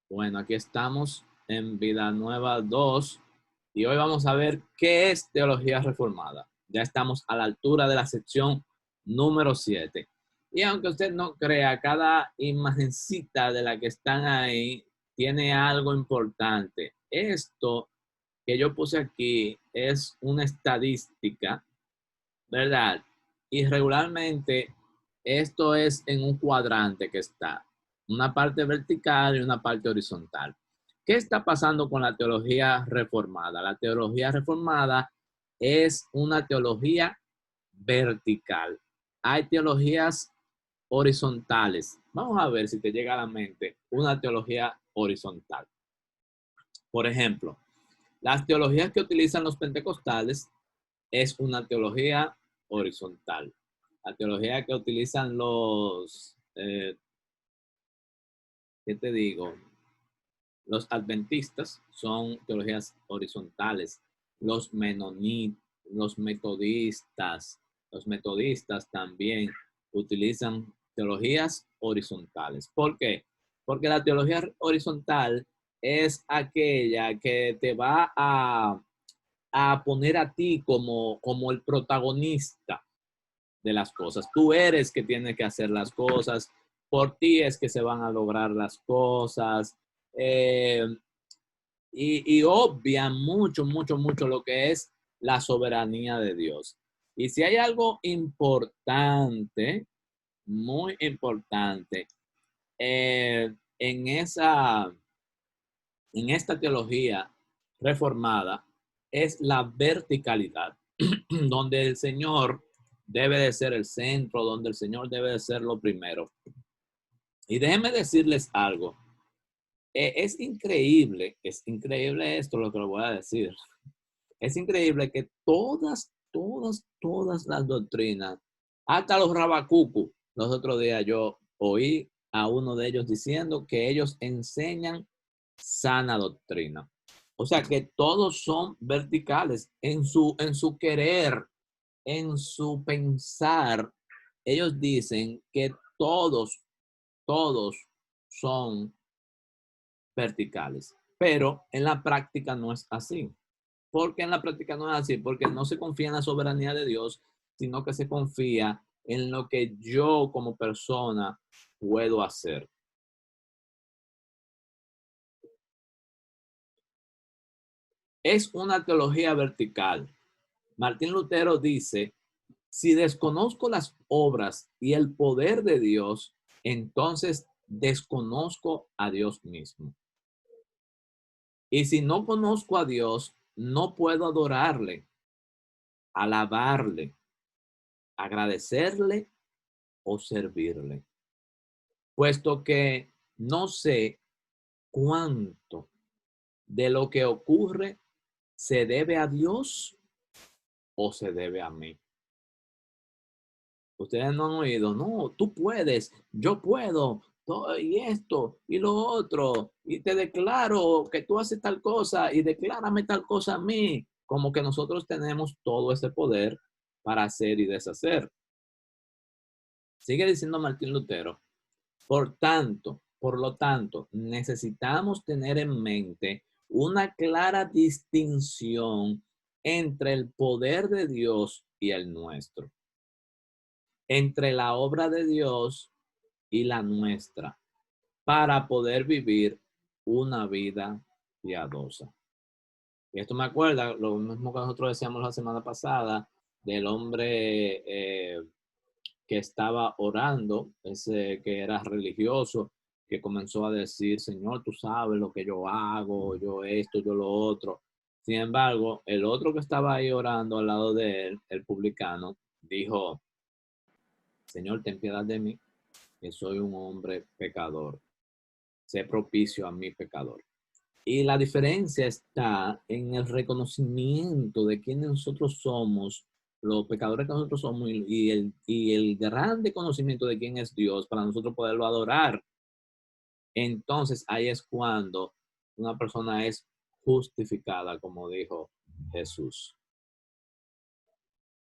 Bueno, aquí estamos en Vida Nueva 2 y hoy vamos a ver qué es teología reformada. Ya estamos a la altura de la sección número 7. Y aunque usted no crea, cada imagencita de la que están ahí tiene algo importante. Esto que yo puse aquí es una estadística, ¿verdad? Y regularmente esto es en un cuadrante que está, una parte vertical y una parte horizontal. ¿Qué está pasando con la teología reformada? La teología reformada es una teología vertical. Hay teologías horizontales. Vamos a ver si te llega a la mente una teología horizontal. Por ejemplo, las teologías que utilizan los pentecostales es una teología horizontal. La teología que utilizan ¿qué te digo? Los adventistas son teologías horizontales. Los menonitas, los metodistas también utilizan teologías horizontales. ¿Por qué? Porque la teología horizontal es aquella que te va a poner a ti como el protagonista de las cosas. Tú eres que tienes que hacer las cosas, por ti es que se van a lograr las cosas. Eh, y obvia mucho, mucho, mucho lo que es la soberanía de Dios. Y si hay algo importante, muy importante, en en esta teología reformada, es la verticalidad, donde el Señor debe de ser el centro, donde el Señor debe de ser lo primero. Y déjenme decirles algo. Es increíble esto lo que les voy a decir. Es increíble que todas las doctrinas, hasta los rabacucu, los otros días yo oí a uno de ellos diciendo que ellos enseñan sana doctrina. O sea que todos son verticales en su querer, en su pensar. Ellos dicen que todos son verticales, pero en la práctica no es así. ¿Por qué en la práctica no es así? Porque no se confía en la soberanía de Dios, sino que se confía en lo que yo como persona puedo hacer. Es una teología vertical. Martín Lutero dice, si desconozco las obras y el poder de Dios, entonces desconozco a Dios mismo. Y si no conozco a Dios, no puedo adorarle, alabarle, agradecerle o servirle, puesto que no sé cuánto de lo que ocurre se debe a Dios o se debe a mí. Ustedes no han oído, no, tú puedes, yo puedo, y esto, y lo otro, y te declaro que tú haces tal cosa, y declárame tal cosa a mí, como que nosotros tenemos todo ese poder para hacer y deshacer. Sigue diciendo Martín Lutero. Por lo tanto, necesitamos tener en mente una clara distinción entre el poder de Dios y el nuestro, entre la obra de Dios y la nuestra, para poder vivir una vida piadosa. Y esto me acuerda lo mismo que nosotros decíamos la semana pasada del hombre que estaba orando, ese que era religioso, que comenzó a decir, Señor, tú sabes lo que yo hago, yo esto, yo lo otro. Sin embargo, el otro que estaba ahí orando al lado de él, el publicano, dijo, Señor, ten piedad de mí, que soy un hombre pecador. Sé propicio a mi pecador. Y la diferencia está en el reconocimiento de quiénes nosotros somos, los pecadores que nosotros somos y el grande conocimiento de quién es Dios para nosotros poderlo adorar. Entonces ahí es cuando una persona es justificada, como dijo Jesús.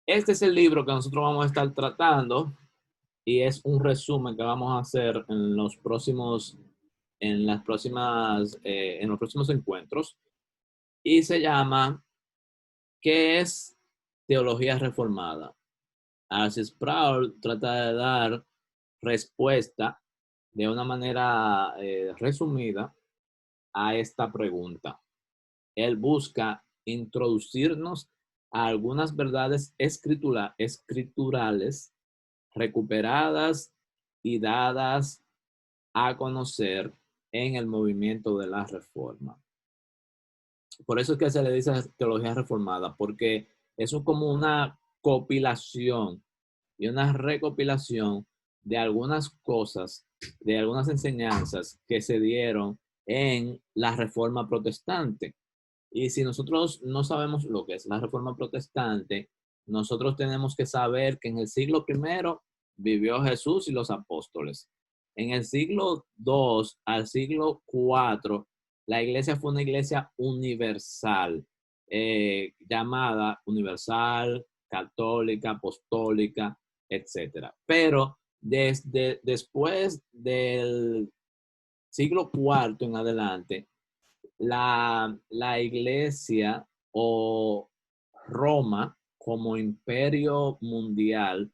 Este es el libro que nosotros vamos a estar tratando y es un resumen que vamos a hacer en los próximos en las en los próximos encuentros, y se llama ¿Qué es teología reformada? Arcee Sproul trata de dar respuesta de una manera resumida a esta pregunta. Él busca introducirnos a algunas verdades escriturales recuperadas y dadas a conocer en el movimiento de la reforma. Por eso es que se le dice teología reformada, porque es como una compilación y una recopilación de algunas cosas, de algunas enseñanzas que se dieron en la reforma protestante. Y si nosotros no sabemos lo que es la reforma protestante, nosotros tenemos que saber que en el siglo primero vivió Jesús y los apóstoles. En el siglo II al siglo IV, la iglesia fue una iglesia universal, llamada universal, católica, apostólica, etcétera. Pero desde después del siglo IV en adelante, la iglesia o Roma como imperio mundial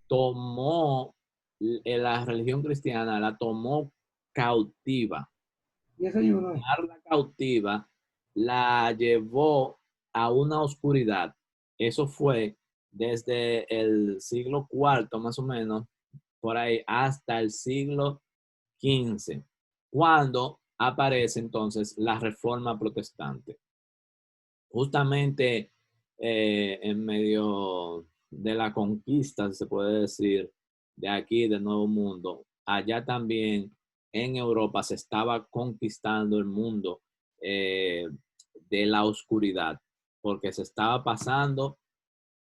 tomó la religión cristiana, la tomó cautiva. Y ese ayuno. La cautiva la llevó a una oscuridad. Eso fue desde el siglo IV más o menos, por ahí, hasta el siglo XV, cuando aparece entonces la reforma protestante. Justamente en medio de la conquista, si se puede decir, de aquí, del Nuevo Mundo, allá también en Europa se estaba conquistando el mundo de la oscuridad, porque se estaba pasando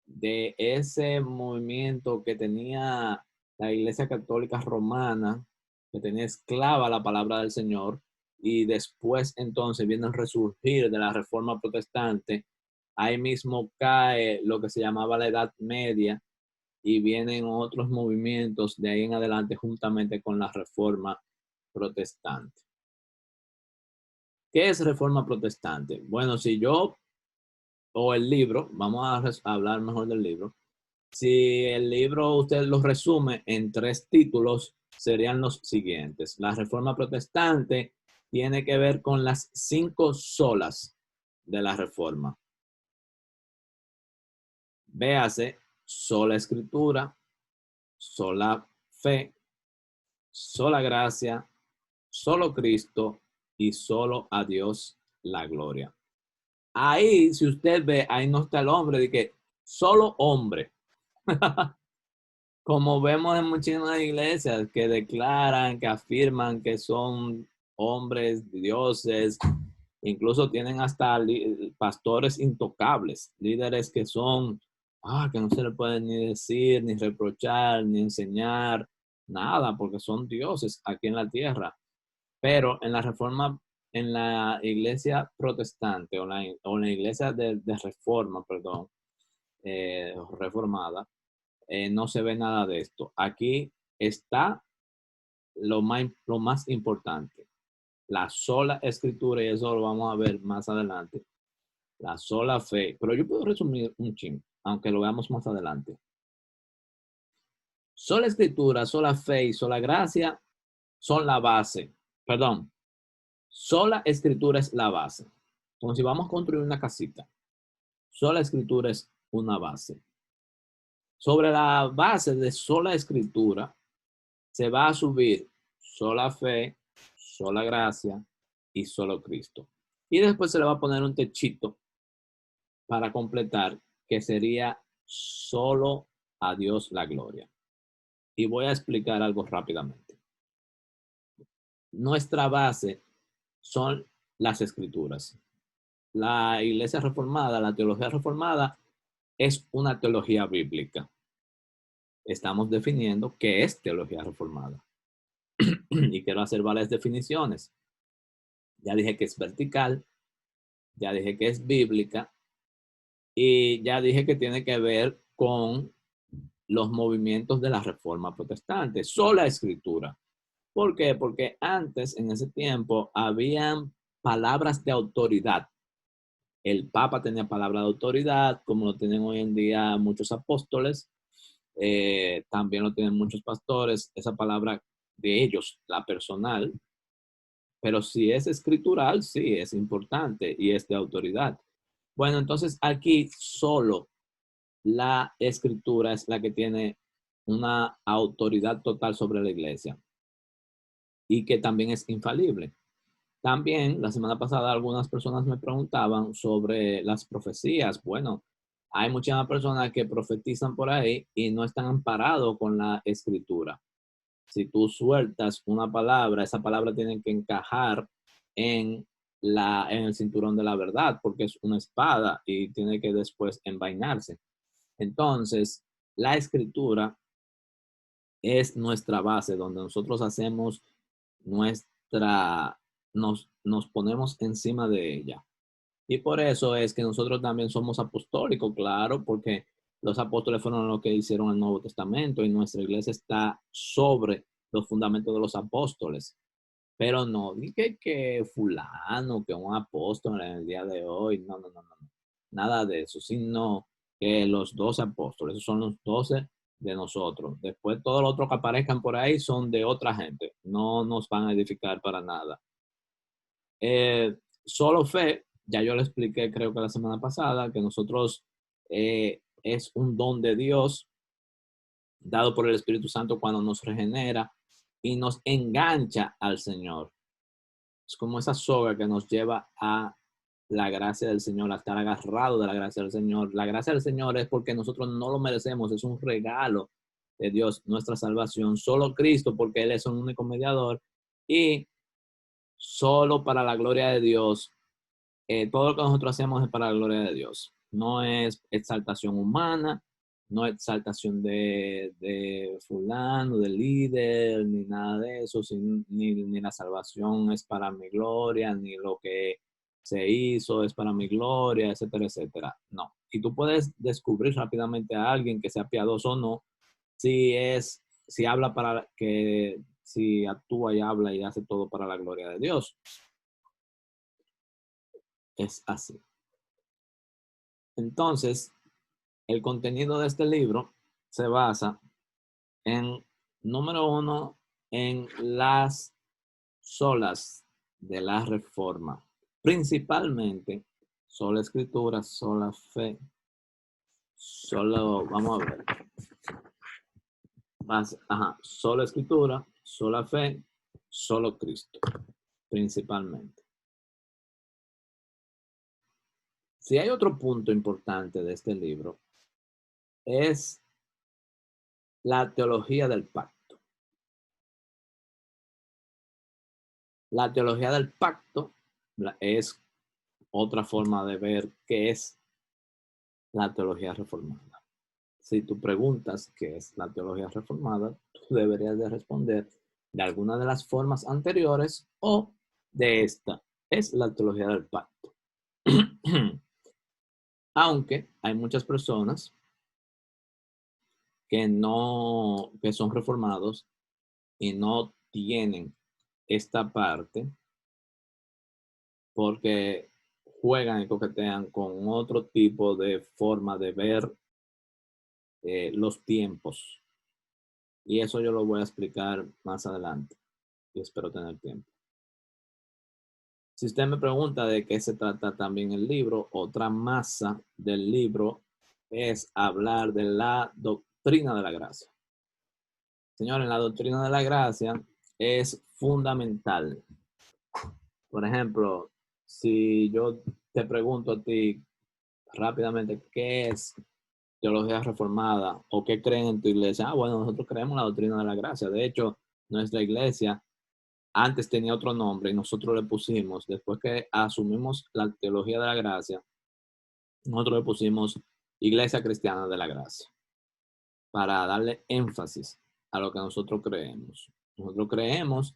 de ese movimiento que tenía la Iglesia Católica Romana, que tenía esclava la palabra del Señor, y después entonces viene el resurgir de la Reforma Protestante. Ahí mismo cae lo que se llamaba la Edad Media y vienen otros movimientos de ahí en adelante juntamente con la Reforma Protestante. ¿Qué es Reforma Protestante? Bueno, si yo, o el libro, vamos a hablar mejor del libro. Si el libro usted lo resume en 3 títulos, serían los siguientes. La Reforma Protestante tiene que ver con las 5 solas de la Reforma. Véase, sola Escritura, sola fe, sola gracia, solo Cristo y solo a Dios la gloria. Ahí, si usted ve, ahí no está el hombre, de que solo hombre. Como vemos en muchísimas iglesias que declaran, que afirman que son hombres, dioses, incluso tienen hasta pastores intocables, líderes que son, que no se le puede ni decir, ni reprochar, ni enseñar, nada, porque son dioses aquí en la tierra. Pero en la reforma, en la iglesia protestante o la iglesia de reforma, perdón, reformada, no se ve nada de esto. Aquí está lo más importante, la sola escritura, y eso lo vamos a ver más adelante, la sola fe. Pero yo puedo resumir un chin, aunque lo veamos más adelante. Sola escritura, sola fe y sola gracia son la base. Perdón, sola escritura es la base. Como si vamos a construir una casita. Sola escritura es una base. Sobre la base de sola escritura se va a subir sola fe, sola gracia y solo Cristo. Y después se le va a poner un techito para completar, que sería solo a Dios la gloria. Y voy a explicar algo rápidamente. Nuestra base son las escrituras. La iglesia reformada, la teología reformada, es una teología bíblica. Estamos definiendo qué es teología reformada. Y quiero hacer varias definiciones. Ya dije que es vertical, ya dije que es bíblica y ya dije que tiene que ver con los movimientos de la Reforma Protestante. Sola escritura. ¿Por qué? Porque antes, en ese tiempo, habían palabras de autoridad. El Papa tenía palabra de autoridad, como lo tienen hoy en día muchos apóstoles, también lo tienen muchos pastores, esa palabra de ellos, la personal, pero si es escritural, sí, es importante y es de autoridad. Bueno, entonces aquí solo la escritura es la que tiene una autoridad total sobre la iglesia y que también es infalible. También la semana pasada algunas personas me preguntaban sobre las profecías. Bueno, hay muchas personas que profetizan por ahí y no están amparados con la escritura. Si tú sueltas una palabra, esa palabra tiene que encajar en, en el cinturón de la verdad, porque es una espada y tiene que después envainarse. Entonces, la escritura es nuestra base, donde nosotros hacemos nuestra, nos ponemos encima de ella. Y por eso es que nosotros también somos apostólicos, claro, porque los apóstoles fueron los que hicieron el Nuevo Testamento y nuestra iglesia está sobre los fundamentos de los apóstoles. Pero no, ni que fulano, que un apóstol en el día de hoy, no, no, no, no, no. Nada de eso, sino que los 12 apóstoles, esos son los 12 de nosotros. Después todos los otros que aparezcan por ahí son de otra gente, no nos van a edificar para nada. Solo fe, ya yo le expliqué creo que la semana pasada, que nosotros es un don de Dios dado por el Espíritu Santo cuando nos regenera y nos engancha al Señor. Es como esa soga que nos lleva a la gracia del Señor, a estar agarrado de la gracia del Señor. La gracia del Señor es porque nosotros no lo merecemos, es un regalo de Dios, nuestra salvación. Solo Cristo, porque Él es un único mediador y solo para la gloria de Dios. Todo lo que nosotros hacemos es para la gloria de Dios. No es exaltación humana, no es exaltación de fulano, de líder, ni nada de eso, ni la salvación es para mi gloria, ni lo que se hizo es para mi gloria, etcétera, etcétera. No. Y tú puedes descubrir rápidamente a alguien que sea piadoso o no, si habla para que, si actúa y habla y hace todo para la gloria de Dios. Es así. Entonces, el contenido de este libro se basa en, número uno, en las solas de la reforma, principalmente sola escritura, sola fe, solo, vamos a ver, más, sola escritura, sola fe, solo Cristo, principalmente. Si hay otro punto importante de este libro, es la teología del pacto. La teología del pacto es otra forma de ver qué es la teología reformada. Si tú preguntas qué es la teología reformada, tú deberías de responder de alguna de las formas anteriores o de esta. Es la teología del pacto. Aunque hay muchas personas que son reformados y no tienen esta parte porque juegan y coquetean con otro tipo de forma de ver los tiempos. Y eso yo lo voy a explicar más adelante y espero tener tiempo. Si usted me pregunta de qué se trata también el libro, otra masa del libro es hablar de la doctrina de la gracia. Señores, la doctrina de la gracia es fundamental. Por ejemplo, si yo te pregunto a ti rápidamente qué es teología reformada o qué creen en tu iglesia. Bueno, nosotros creemos la doctrina de la gracia. De hecho, nuestra iglesia antes tenía otro nombre y nosotros le pusimos, después que asumimos la teología de la gracia, nosotros le pusimos Iglesia Cristiana de la Gracia para darle énfasis a lo que nosotros creemos. Nosotros creemos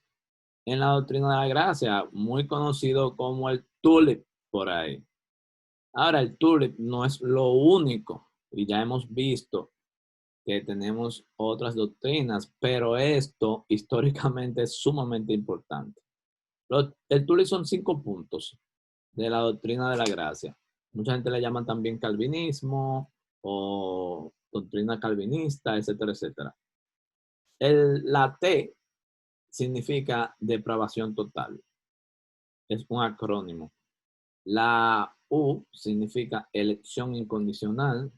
en la doctrina de la gracia, muy conocido como el TULIP por ahí. Ahora, el TULIP no es lo único y ya hemos visto que tenemos otras doctrinas, pero esto históricamente es sumamente importante. El Tully son 5 puntos de la doctrina de la gracia. Mucha gente le llaman también calvinismo o doctrina calvinista, etcétera, etcétera. La T significa depravación total. Es un acrónimo. La U significa elección incondicional.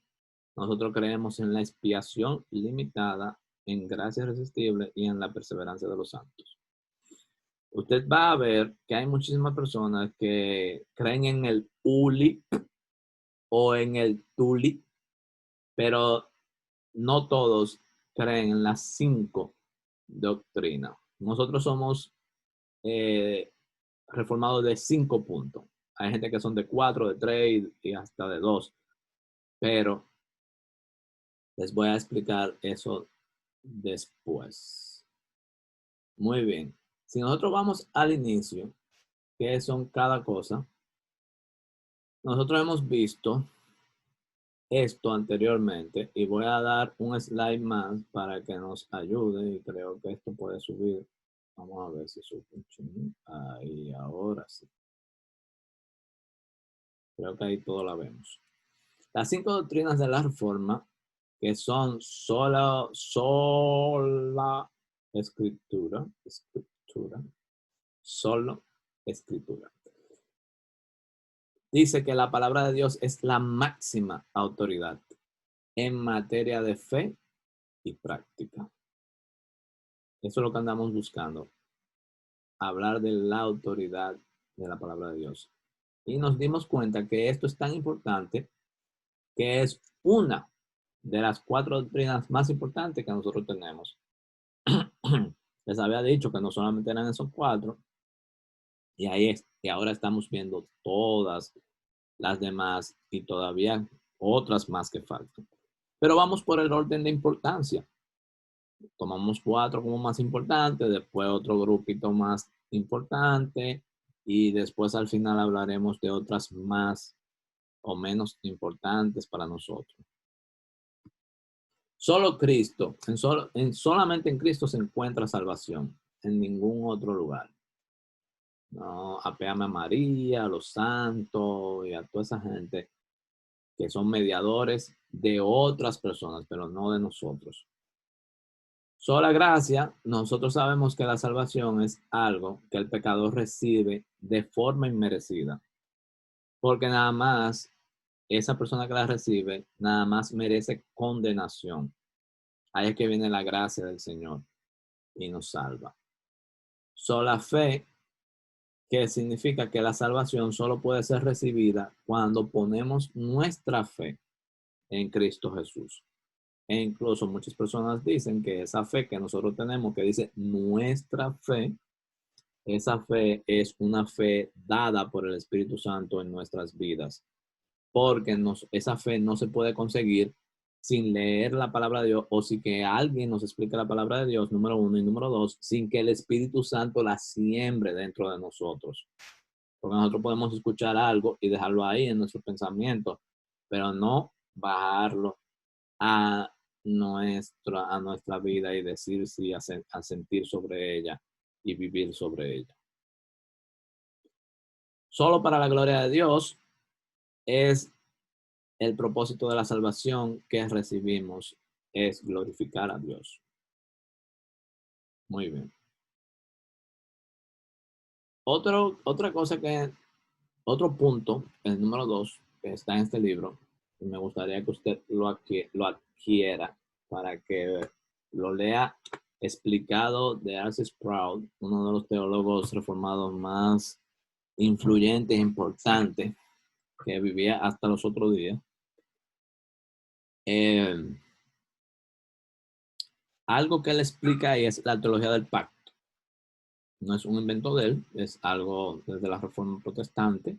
Nosotros creemos en la expiación limitada, en gracia irresistible y en la perseverancia de los santos. Usted va a ver que hay muchísimas personas que creen en el ULI o en el TULI, pero no todos creen en las 5 doctrinas. Nosotros somos reformados de 5 puntos. Hay gente que son de 4, de 3 y hasta de 2, pero les voy a explicar eso después. Muy bien. Si nosotros vamos al inicio, ¿qué son cada cosa? Nosotros hemos visto esto anteriormente y voy a dar un slide más para que nos ayude y creo que esto puede subir. Vamos a ver si sube. Ahí, ahora sí. Creo que ahí todo la vemos. Las 5 doctrinas de la Reforma, que son sola escritura, solo escritura. Dice que la palabra de Dios es la máxima autoridad en materia de fe y práctica. Eso es lo que andamos buscando, hablar de la autoridad de la palabra de Dios. Y nos dimos cuenta que esto es tan importante que es una de las 4 doctrinas más importantes que nosotros tenemos. Les había dicho que no solamente eran esos 4, y ahora estamos viendo todas las demás y todavía otras más que faltan. Pero vamos por el orden de importancia. Tomamos 4 como más importante, después otro grupito más importante y después al final hablaremos de otras más o menos importantes para nosotros. Solo Cristo, solamente en Cristo se encuentra salvación, en ningún otro lugar. No, apéame a María, a los santos y a toda esa gente que son mediadores de otras personas, pero no de nosotros. Sola gracia, nosotros sabemos que la salvación es algo que el pecador recibe de forma inmerecida, porque nada más esa persona que la recibe, nada más merece condenación. Ahí es que viene la gracia del Señor y nos salva. Sola fe, que significa que la salvación solo puede ser recibida cuando ponemos nuestra fe en Cristo Jesús. E incluso muchas personas dicen que esa fe que nosotros tenemos, que dice nuestra fe, esa fe es una fe dada por el Espíritu Santo en nuestras vidas. Porque esa fe no se puede conseguir sin leer la palabra de Dios o sin que alguien nos explique la palabra de Dios, número 1, y número 2, sin que el Espíritu Santo la siembre dentro de nosotros. Porque nosotros podemos escuchar algo y dejarlo ahí en nuestro pensamiento, pero no bajarlo a nuestra vida y decir sí, a sentir sobre ella y vivir sobre ella. Solo para la gloria de Dios es el propósito de la salvación que recibimos, es glorificar a Dios. Muy bien. Otra cosa otro punto, el número 2, que está en este libro, y me gustaría que usted lo adquiera para que lo lea explicado de R.C. Sproul, uno de los teólogos reformados más influyentes e importantes que vivía hasta los otros días. Algo que él explica ahí es la teología del pacto. No es un invento de él, es algo desde la Reforma Protestante,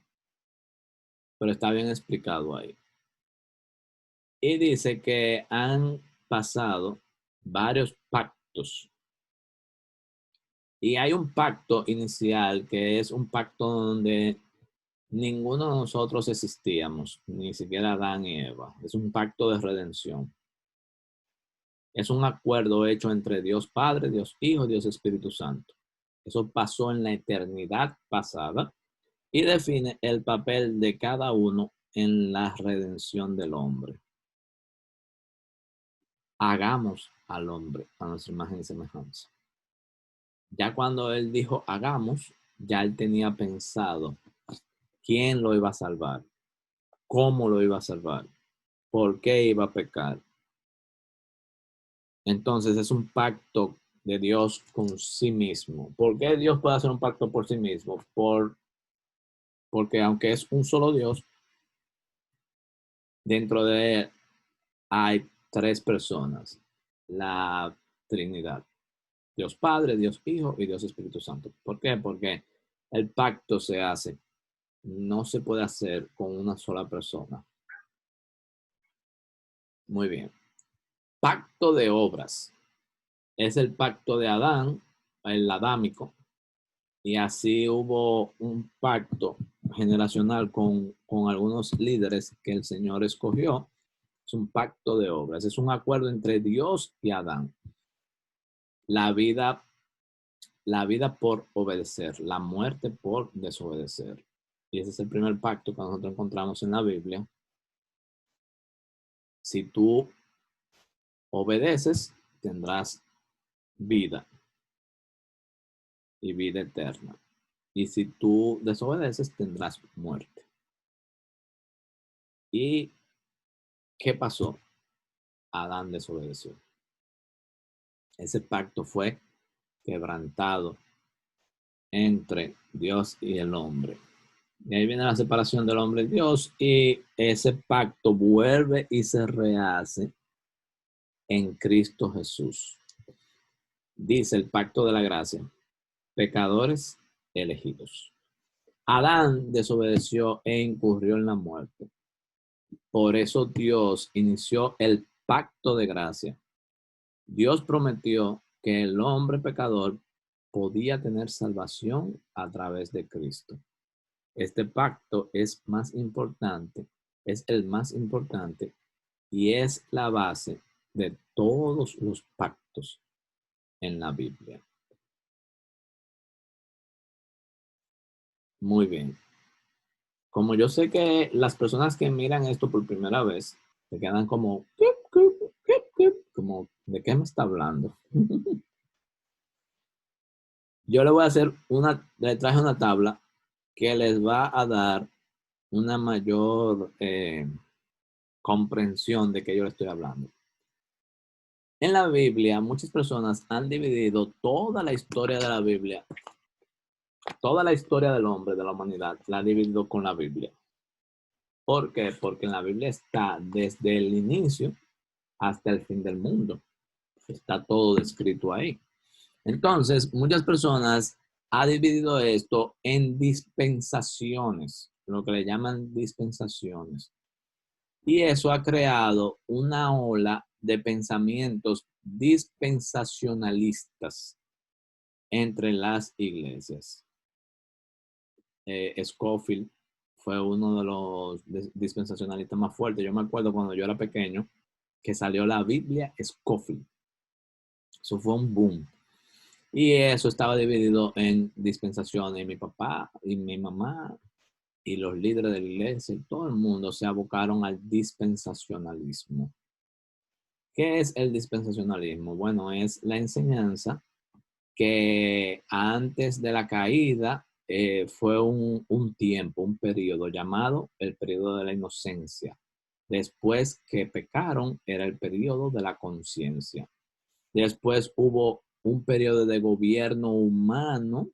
pero está bien explicado ahí. Y dice que han pasado varios pactos. Y hay un pacto inicial que es un pacto donde ninguno de nosotros existíamos, ni siquiera Adán y Eva. Es un pacto de redención. Es un acuerdo hecho entre Dios Padre, Dios Hijo, Dios Espíritu Santo. Eso pasó en la eternidad pasada y define el papel de cada uno en la redención del hombre. Hagamos al hombre a nuestra imagen y semejanza. Ya cuando él dijo hagamos, ya él tenía pensado quién lo iba a salvar, cómo lo iba a salvar, por qué iba a pecar. Entonces es un pacto de Dios con sí mismo. ¿Por qué Dios puede hacer un pacto por sí mismo? Porque aunque es un solo Dios, dentro de él hay tres personas. La Trinidad. Dios Padre, Dios Hijo y Dios Espíritu Santo. ¿Por qué? Porque el pacto se hace. No se puede hacer con una sola persona. Muy bien. Pacto de obras. Es el pacto de Adán, el adámico. Y así hubo un pacto generacional con algunos líderes que el Señor escogió. Es un pacto de obras. Es un acuerdo entre Dios y Adán. La vida, la vida por obedecer, la muerte por desobedecer. Y ese es el primer pacto que nosotros encontramos en la Biblia. Si tú obedeces, tendrás vida y vida eterna. Y si tú desobedeces, tendrás muerte. ¿Y qué pasó? Adán desobedeció. Ese pacto fue quebrantado entre Dios y el hombre. Y ahí viene la separación del hombre y Dios, y ese pacto vuelve y se rehace en Cristo Jesús. Dice el pacto de la gracia, pecadores elegidos. Adán desobedeció e incurrió en la muerte. Por eso Dios inició el pacto de gracia. Dios prometió que el hombre pecador podía tener salvación a través de Cristo. Este pacto es más importante, es el más importante y es la base de todos los pactos en la Biblia. Muy bien. Como yo sé que las personas que miran esto por primera vez se quedan como, como, ¿de qué me está hablando? Yo le voy a hacer le traje una tabla que les va a dar una mayor comprensión de que yo le estoy hablando. En la Biblia, muchas personas han dividido toda la historia de la Biblia, toda la historia del hombre, de la humanidad, la han dividido con la Biblia. ¿Por qué? Porque en la Biblia está desde el inicio hasta el fin del mundo. Está todo descrito ahí. Entonces, muchas personas han dividido esto en dispensaciones, lo que le llaman dispensaciones. Y eso ha creado una ola de pensamientos dispensacionalistas entre las iglesias. Scofield fue uno de los dispensacionalistas más fuertes. Yo me acuerdo cuando yo era pequeño que salió la Biblia Scofield. Eso fue un boom. Y eso estaba dividido en dispensaciones. Y mi papá y mi mamá y los líderes de la iglesia y todo el mundo se abocaron al dispensacionalismo. ¿Qué es el dispensacionalismo? Bueno, es la enseñanza que antes de la caída fue un tiempo, un periodo llamado el periodo de la inocencia. Después que pecaron era el periodo de la conciencia. Después hubo un periodo de gobierno humano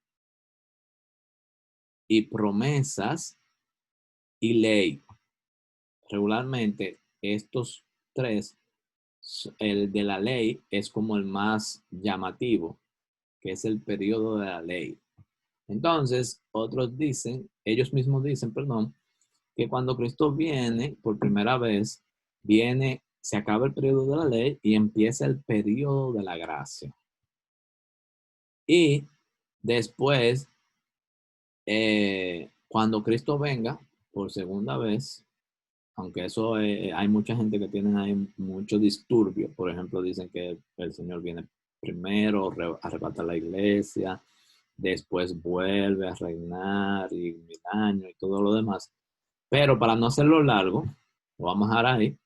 y promesas y ley. Regularmente estos tres, el de la ley es como el más llamativo, que es el periodo de la ley. Entonces, otros dicen, ellos mismos dicen, perdón, que cuando Cristo viene por primera vez, viene, se acaba el periodo de la ley y empieza el periodo de la gracia. Y después, cuando Cristo venga por segunda vez, aunque eso hay mucha gente que tiene ahí mucho disturbio. Por ejemplo, dicen que el Señor viene primero, arrebata la iglesia, después vuelve a reinar y 1000 años y todo lo demás. Pero para no hacerlo largo, lo vamos a dejar ahí.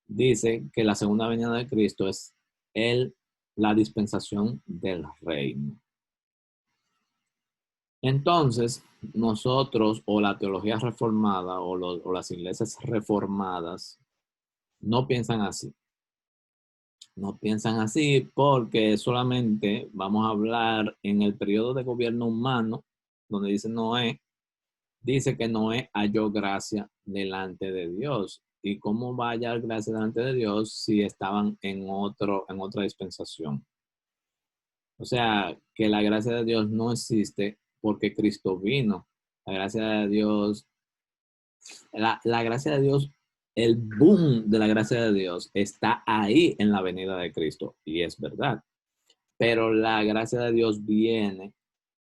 Dice que la segunda venida de Cristo es la dispensación del reino. Entonces, nosotros o la teología reformada o las iglesias reformadas no piensan así. No piensan así porque solamente vamos a hablar en el periodo de gobierno humano, donde dice que Noé halló gracia delante de Dios. ¿Y cómo va a hallar gracia delante de Dios si estaban en otra dispensación? O sea, que la gracia de Dios no existe porque Cristo vino. La gracia de Dios, la gracia de Dios, el boom de la gracia de Dios está ahí en la venida de Cristo. Y es verdad. Pero la gracia de Dios viene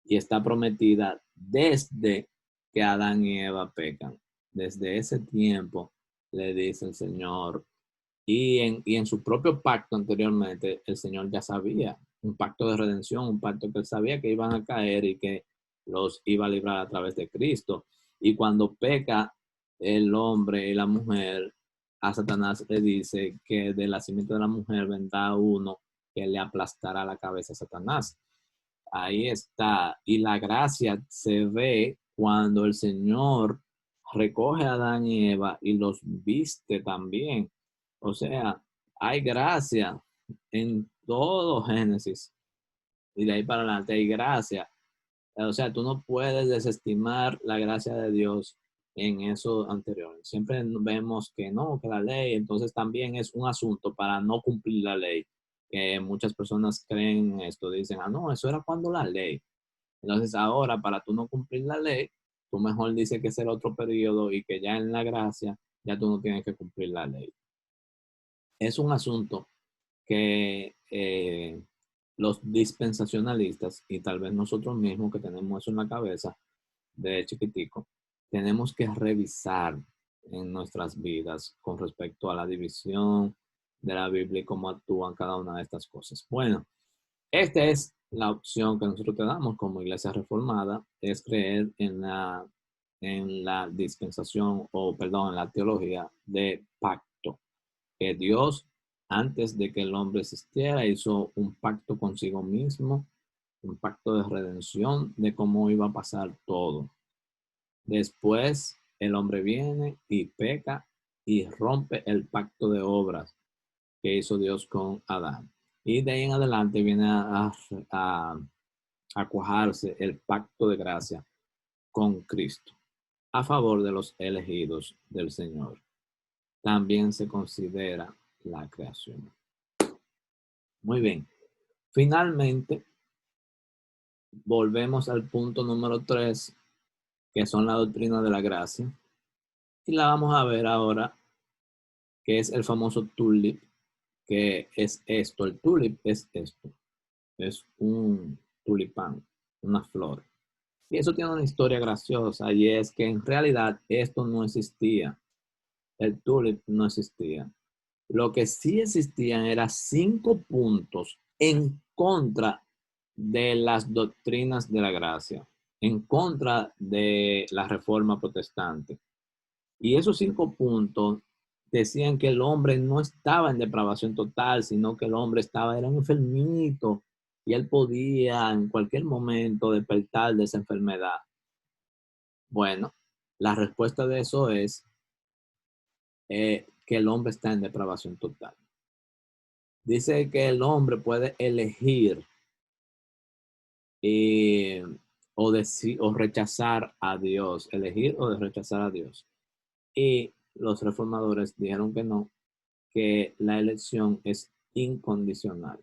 y está prometida desde que Adán y Eva pecan. Desde ese tiempo le dice el Señor. Y en su propio pacto anteriormente, el Señor ya sabía, un pacto de redención, un pacto que él sabía que iban a caer y que los iba a librar a través de Cristo. Y cuando peca el hombre y la mujer, a Satanás le dice que de la simiente de la mujer vendrá uno que le aplastará la cabeza a Satanás. Ahí está. Y la gracia se ve cuando el Señor recoge a Adán y Eva y los viste también. O sea, hay gracia en todo Génesis. Y de ahí para adelante hay gracia. O sea, tú no puedes desestimar la gracia de Dios en eso anterior. Siempre vemos que no, que la ley, entonces también es un asunto para no cumplir la ley. Muchas personas creen esto, dicen, no, eso era cuando la ley. Entonces ahora, para tú no cumplir la ley, tú mejor dices que es el otro periodo y que ya en la gracia, ya tú no tienes que cumplir la ley. Es un asunto que los dispensacionalistas y tal vez nosotros mismos que tenemos eso en la cabeza de chiquitico, tenemos que revisar en nuestras vidas con respecto a la división de la Biblia y cómo actúan cada una de estas cosas. Bueno, esta es la opción que nosotros te damos como iglesia reformada, es creer en la dispensación, o perdón, en la teología de pacto, que Dios, antes de que el hombre existiera, hizo un pacto consigo mismo, un pacto de redención de cómo iba a pasar todo. Después el hombre viene y peca y rompe el pacto de obras que hizo Dios con Adán. Y de ahí en adelante viene a cuajarse el pacto de gracia con Cristo a favor de los elegidos del Señor. También se considera la creación. Muy bien. Finalmente, volvemos al punto número 3, que son la doctrina de la gracia. Y la vamos a ver ahora, que es el famoso tulip, que es esto. El tulip es esto. Es un tulipán, una flor. Y eso tiene una historia graciosa, y es que en realidad esto no existía. El tulip no existía. Lo que sí existían eran 5 puntos en contra de las doctrinas de la gracia, en contra de la reforma protestante. Y esos 5 puntos decían que el hombre no estaba en depravación total, sino que el hombre era un enfermito y él podía en cualquier momento despertar de esa enfermedad. Bueno, la respuesta de eso es que el hombre está en depravación total. Dice que el hombre puede elegir o rechazar a Dios, elegir o rechazar a Dios. Y los reformadores dijeron que no, que la elección es incondicional.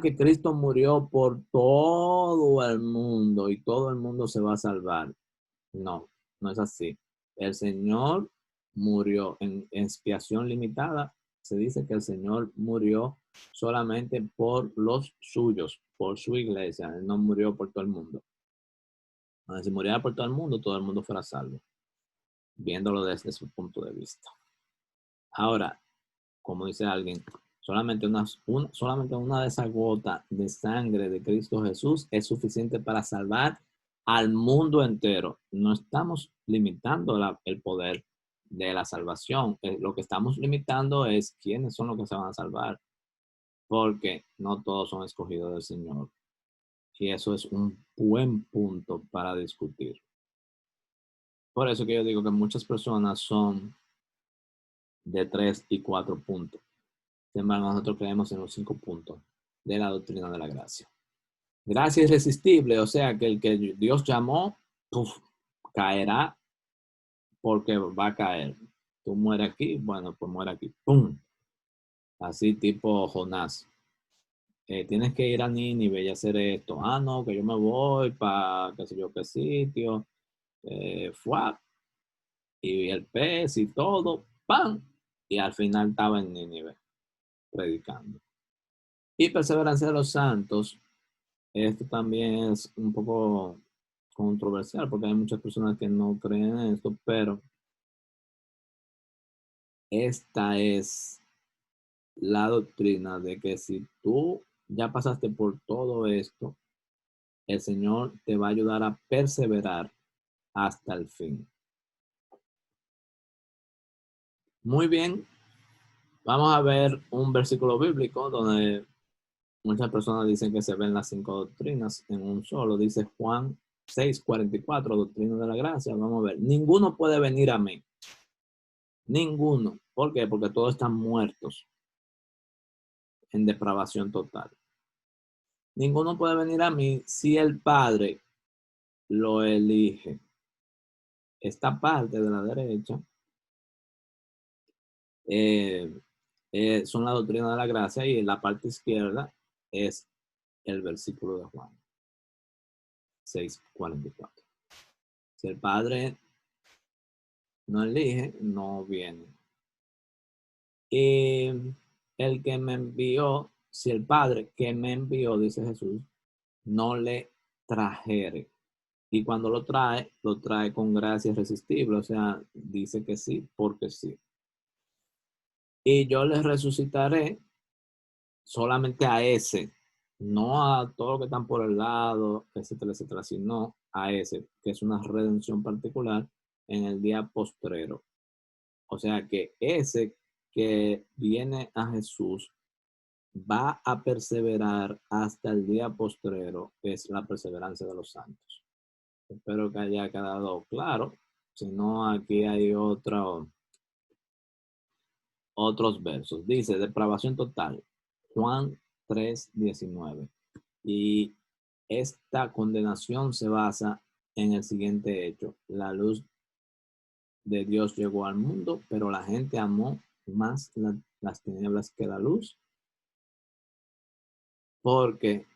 Que Cristo murió por todo el mundo y todo el mundo se va a salvar. No, no es así. El Señor murió en expiación limitada. Se dice que el Señor murió solamente por los suyos, por su iglesia. Él no murió por todo el mundo. Si muriera por todo el mundo fuera salvo. viéndolo desde su punto de vista. Ahora, como dice alguien, solamente una de esas gotas de sangre de Cristo Jesús es suficiente para salvar al mundo entero. No estamos limitando el poder de la salvación. Lo que estamos limitando es quiénes son los que se van a salvar, porque no todos son escogidos del Señor. Y eso es un buen punto para discutir. Por eso que yo digo que muchas personas son de 3 y 4 puntos. Sin embargo, nosotros creemos en los 5 puntos de la doctrina de la gracia. Gracia irresistible, o sea que el que Dios llamó, caerá porque va a caer. Tú mueres aquí, bueno, pues muere aquí. ¡Pum! Así tipo Jonás. Tienes que ir a Nínive y hacer esto. Ah, no, que yo me voy para qué sé yo qué sitio. Fue y el pez y todo. ¡Pam! Y al final estaba en Nínive predicando. Y perseverancia de los santos. Esto también es un poco controversial porque hay muchas personas que no creen en esto, pero esta es la doctrina de que si tú ya pasaste por todo esto, el Señor te va a ayudar a perseverar hasta el fin. Muy bien, vamos a ver un versículo bíblico donde muchas personas dicen que se ven las 5 doctrinas en un solo. Dice Juan 6:44, doctrina de la gracia. Vamos a ver, ninguno puede venir a mí. Ninguno. ¿Por qué? Porque todos están muertos en depravación total. Ninguno puede venir a mí si el Padre lo elige. Esta parte de la derecha son la doctrina de la gracia y en la parte izquierda es el versículo de Juan 6:44. Si el Padre no elige, no viene. Y el que me envió, si el Padre que me envió, dice Jesús, no le trajere. Y cuando lo trae con gracia irresistible. O sea, dice que sí, porque sí. Y yo les resucitaré solamente a ese, no a todos los que están por el lado, etcétera, etcétera, sino a ese, que es una redención particular en el día postrero. O sea que ese que viene a Jesús va a perseverar hasta el día postrero, que es la perseverancia de los santos. Espero que haya quedado claro. Si no, aquí hay otros versos. Dice, depravación total. Juan 3:19. Y esta condenación se basa en el siguiente hecho. La luz de Dios llegó al mundo, pero la gente amó más las tinieblas que la luz, porque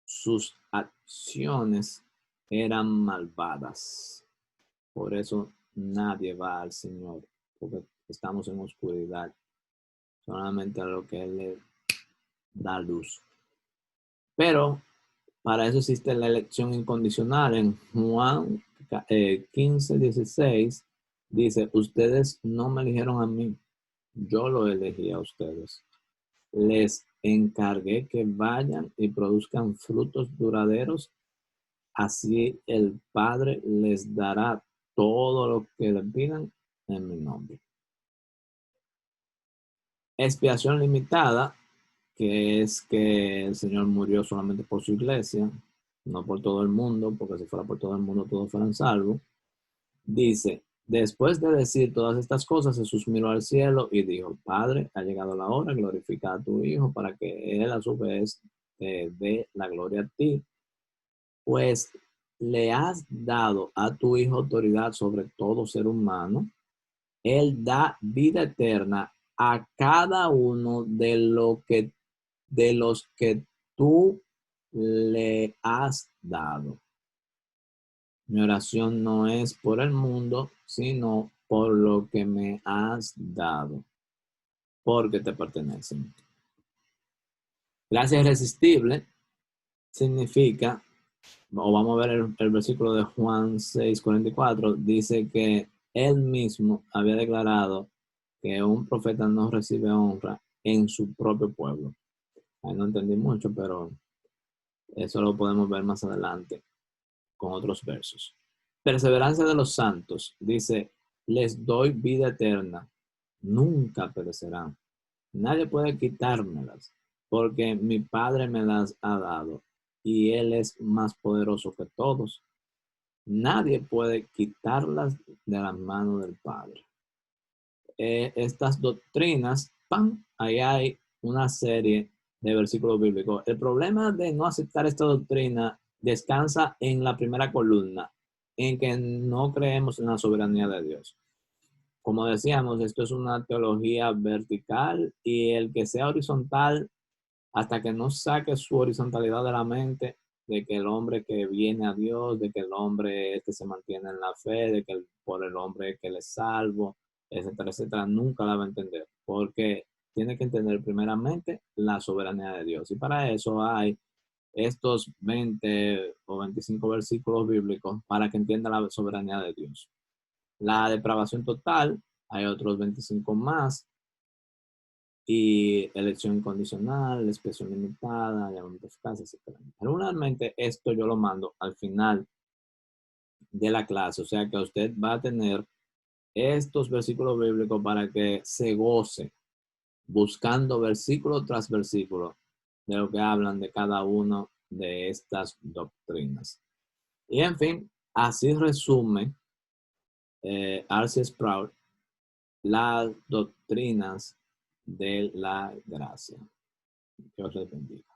sus acciones eran malvadas. Por eso nadie va al Señor, porque estamos en oscuridad. Solamente a lo que Él le da luz. Pero para eso existe la elección incondicional. En Juan 15:16 dice, ustedes no me eligieron a mí, yo lo elegí a ustedes. Les encargué que vayan y produzcan frutos duraderos. Así el Padre les dará todo lo que le pidan en mi nombre. Expiación limitada, que es que el Señor murió solamente por su iglesia, no por todo el mundo, porque si fuera por todo el mundo todos fueran salvos. Dice, después de decir todas estas cosas, Jesús miró al cielo y dijo, Padre, ha llegado la hora, glorifica a tu Hijo para que Él a su vez te dé la gloria a ti, pues le has dado a tu Hijo autoridad sobre todo ser humano. Él da vida eterna a cada uno de los que tú le has dado. Mi oración no es por el mundo, sino por lo que me has dado, porque te pertenecen. Gracia irresistible significa, o vamos a ver el versículo de Juan 6:44, dice que él mismo había declarado que un profeta no recibe honra en su propio pueblo. Ahí no entendí mucho, pero eso lo podemos ver más adelante con otros versos. Perseverancia de los santos. Dice, les doy vida eterna. Nunca perecerán. Nadie puede quitármelas, porque mi Padre me las ha dado y Él es más poderoso que todos. Nadie puede quitarlas de las manos del Padre. Estas doctrinas, ¡pam! Ahí hay una serie de versículos bíblicos. El problema de no aceptar esta doctrina descansa en la primera columna, en que no creemos en la soberanía de Dios. Como decíamos, esto es una teología vertical y el que sea horizontal, hasta que no saque su horizontalidad de la mente, de que el hombre que viene a Dios, de que el hombre es que se mantiene en la fe, de que por el hombre que le salvo, etcétera, etcétera, nunca la va a entender, porque tiene que entender primeramente la soberanía de Dios. Y para eso hay estos 20 o 25 versículos bíblicos para que entienda la soberanía de Dios. La depravación total, hay otros 25 más, y elección incondicional, expresión limitada, llamamiento eficaz, etc. Regularmente esto yo lo mando al final de la clase, o sea que usted va a tener estos versículos bíblicos para que se goce buscando versículo tras versículo de lo que hablan de cada una de estas doctrinas. Y en fin, así resume R.C. Sproul las doctrinas de la gracia. Dios les bendiga.